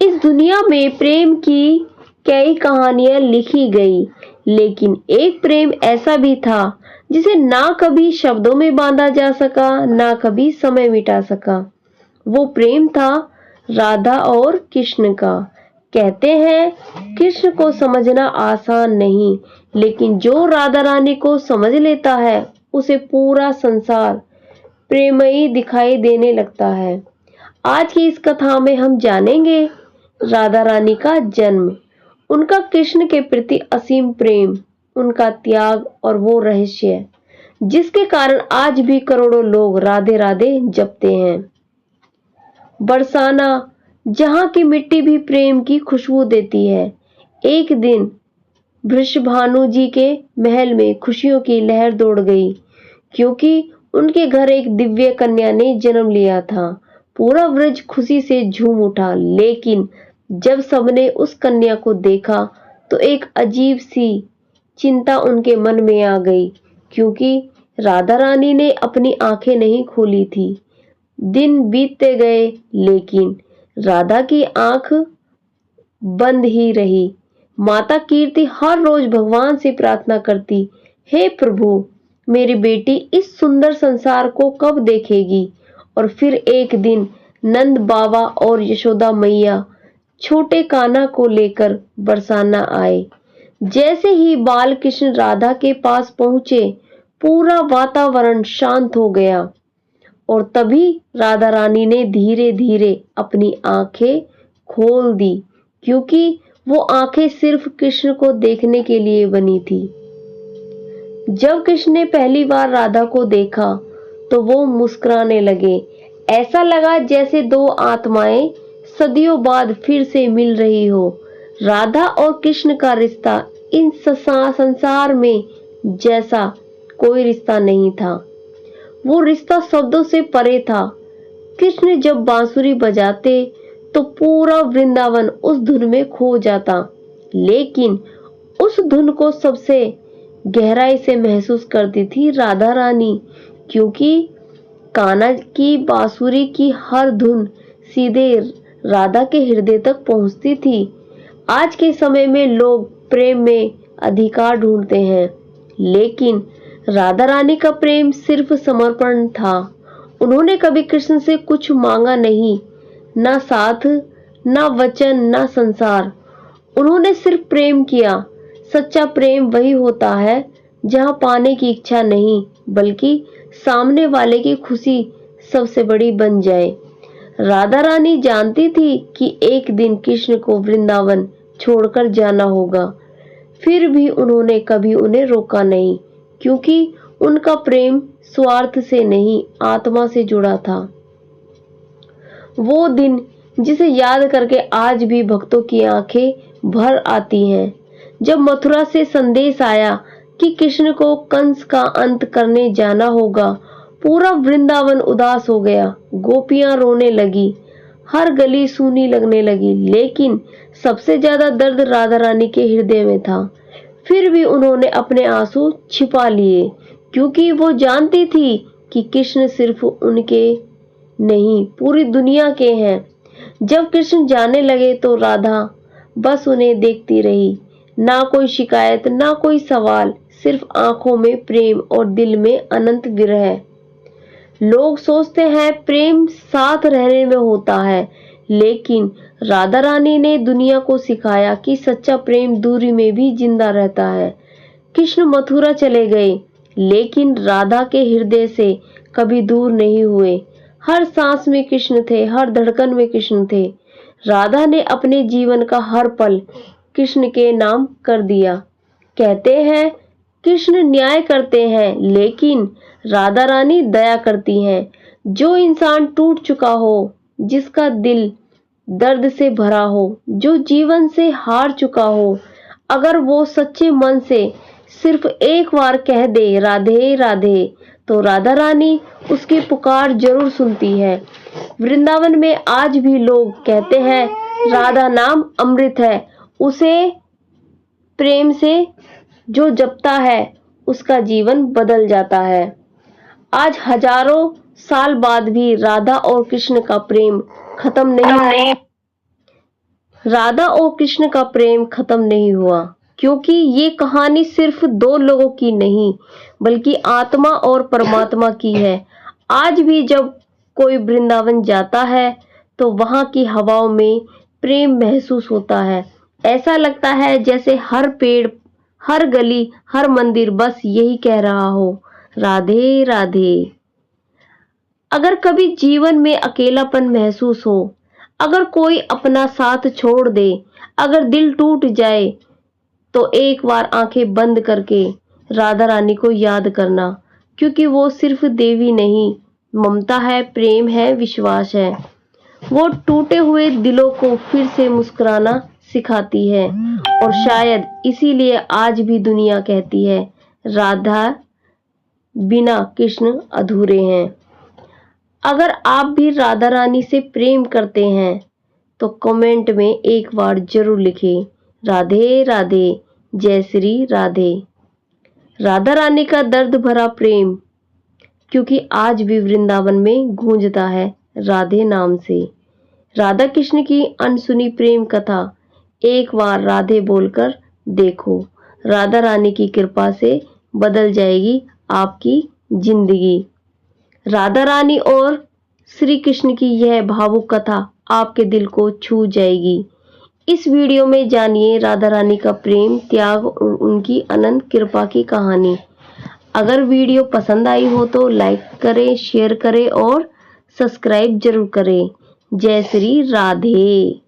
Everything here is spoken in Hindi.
इस दुनिया में प्रेम की कई कहानियां लिखी गई, लेकिन एक प्रेम ऐसा भी था जिसे ना कभी शब्दों में बांधा जा सका, ना कभी समय मिटा सका। वो प्रेम था राधा और कृष्ण का। कहते हैं कृष्ण को समझना आसान नहीं, लेकिन जो राधा रानी को समझ लेता है उसे पूरा संसार प्रेमयी दिखाई देने लगता है। आज की इस कथा में हम जानेंगे राधा रानी का जन्म, उनका कृष्ण के प्रति असीम प्रेम, उनका त्याग और वो रहस्य जिसके कारण आज भी करोड़ों लोग राधे राधे जपते हैं। बरसाना, जहाँ की मिट्टी भी प्रेम की खुशबू देती है। एक दिन वृषभानु जी के महल में खुशियों की लहर दौड़ गई, क्योंकि उनके घर एक दिव्य कन्या ने जन्म लिया था। पूरा व्रज खुशी से झूम उठा, लेकिन जब सबने उस कन्या को देखा तो एक अजीब सी चिंता उनके मन में आ गई, क्योंकि राधा रानी ने अपनी आंखें नहीं खोली थी। दिन बीतते गए, लेकिन राधा की आंख बंद ही रही। माता कीर्ति हर रोज भगवान से प्रार्थना करती, हे प्रभु, मेरी बेटी इस सुंदर संसार को कब देखेगी। और फिर एक दिन नंद बाबा और यशोदा मैया छोटे कान्हा को लेकर बरसाना आए। जैसे ही बाल कृष्ण राधा के पास पहुंचे, पूरा वातावरण शांत हो गया। और तभी राधा रानी ने धीरे धीरे अपनी आंखें खोल दी, क्योंकि वो आंखें सिर्फ कृष्ण को देखने के लिए बनी थी। जब कृष्ण ने पहली बार राधा को देखा तो वो मुस्कुराने लगे। ऐसा लगा जैसे दो आत्माएं सदियों बाद फिर से मिल रही हो। राधा और कृष्ण का रिश्ता इन संसार में जैसा कोई रिश्ता नहीं था। वो रिश्ता शब्दों से परे था। कृष्ण जब बांसुरी बजाते तो पूरा वृंदावन उस धुन में खो जाता, लेकिन उस धुन को सबसे गहराई से महसूस करती थी राधा रानी, क्योंकि कान्हा की बांसुरी की हर धुन सीधे राधा के हृदय तक पहुंचती थी। आज के समय में लोग प्रेम में अधिकार ढूंढते हैं, लेकिन राधा रानी का प्रेम सिर्फ समर्पण था। उन्होंने कभी कृष्ण से कुछ मांगा नहीं, ना साथ, ना वचन, ना संसार। उन्होंने सिर्फ प्रेम किया। सच्चा प्रेम वही होता है जहां पाने की इच्छा नहीं, बल्कि सामने वाले की खुशी सबसे बड़ी बन जाए। राधा रानी जानती थी कि एक दिन कृष्ण को वृंदावन छोड़कर जाना होगा, फिर भी उन्होंने कभी उन्हें रोका नहीं, क्योंकि उनका प्रेम स्वार्थ से नहीं, आत्मा से जुड़ा था। वो दिन जिसे याद करके आज भी भक्तों की आंखें भर आती हैं, जब मथुरा से संदेश आया कि कृष्ण को कंस का अंत करने जाना होगा। पूरा वृंदावन उदास हो गया। गोपियां रोने लगी, हर गली सूनी लगने लगी, लेकिन सबसे ज्यादा दर्द राधा रानी के हृदय में था। फिर भी उन्होंने अपने आंसू छिपा लिए, क्योंकि वो जानती थी कि कृष्ण सिर्फ उनके नहीं, पूरी दुनिया के हैं। जब कृष्ण जाने लगे तो राधा बस उन्हें देखती रही। ना कोई शिकायत, ना कोई सवाल, सिर्फ आंखों में प्रेम और दिल में अनंत विरह। लोग सोचते हैं प्रेम साथ रहने में होता है, लेकिन राधा रानी ने दुनिया को सिखाया कि सच्चा प्रेम दूरी में भी जिंदा रहता है। कृष्ण मथुरा चले गए, लेकिन राधा के हृदय से कभी दूर नहीं हुए। हर सांस में कृष्ण थे, हर धड़कन में कृष्ण थे। राधा ने अपने जीवन का हर पल कृष्ण के नाम कर दिया। कहते हैं कृष्ण न्याय करते हैं, लेकिन राधा रानी दया करती हैं। जो इंसान टूट चुका हो, जिसका दिल दर्द से भरा हो, जो जीवन से हार चुका हो, अगर वो सच्चे मन से सिर्फ एक बार कह दे राधे राधे, तो राधा रानी उसकी पुकार जरूर सुनती है। वृंदावन में आज भी लोग कहते हैं राधा नाम अमृत है, उसे प्रेम से जो जपता है उसका जीवन बदल जाता है। आज हजारों साल बाद भी राधा और कृष्ण का प्रेम खत्म नहीं राधा और कृष्ण का प्रेम खत्म नहीं हुआ, क्योंकि ये कहानी सिर्फ दो लोगों की नहीं, बल्कि आत्मा और परमात्मा की है। आज भी जब कोई वृंदावन जाता है तो वहां की हवाओं में प्रेम महसूस होता है। ऐसा लगता है जैसे हर पेड़, हर गली, हर मंदिर बस यही कह रहा हो, राधे राधे। अगर कभी जीवन में अकेलापन महसूस हो, अगर कोई अपना साथ छोड़ दे, अगर दिल टूट जाए, तो एक बार आंखें बंद करके राधा रानी को याद करना, क्योंकि वो सिर्फ देवी नहीं, ममता है, प्रेम है, विश्वास है। वो टूटे हुए दिलों को फिर से मुस्कुराना सिखाती है, और शायद इसीलिए आज भी दुनिया कहती है, राधा बिना कृष्ण अधूरे हैं। अगर आप भी राधा रानी से प्रेम करते हैं तो कमेंट में एक बार जरूर लिखें, राधे राधे, जय श्री राधे। राधा रानी का दर्द भरा प्रेम, क्योंकि आज भी वृंदावन में गूंजता है राधे नाम से। राधा कृष्ण की अनसुनी प्रेम कथा एक बार राधे बोलकर देखो, राधा रानी की कृपा से बदल जाएगी आपकी जिंदगी। राधा रानी और श्री कृष्ण की यह भावुक कथा आपके दिल को छू जाएगी। इस वीडियो में जानिए राधा रानी का प्रेम, त्याग और उनकी अनंत कृपा की कहानी। अगर वीडियो पसंद आई हो तो लाइक करें, शेयर करें और सब्सक्राइब जरूर करें। जय श्री राधे।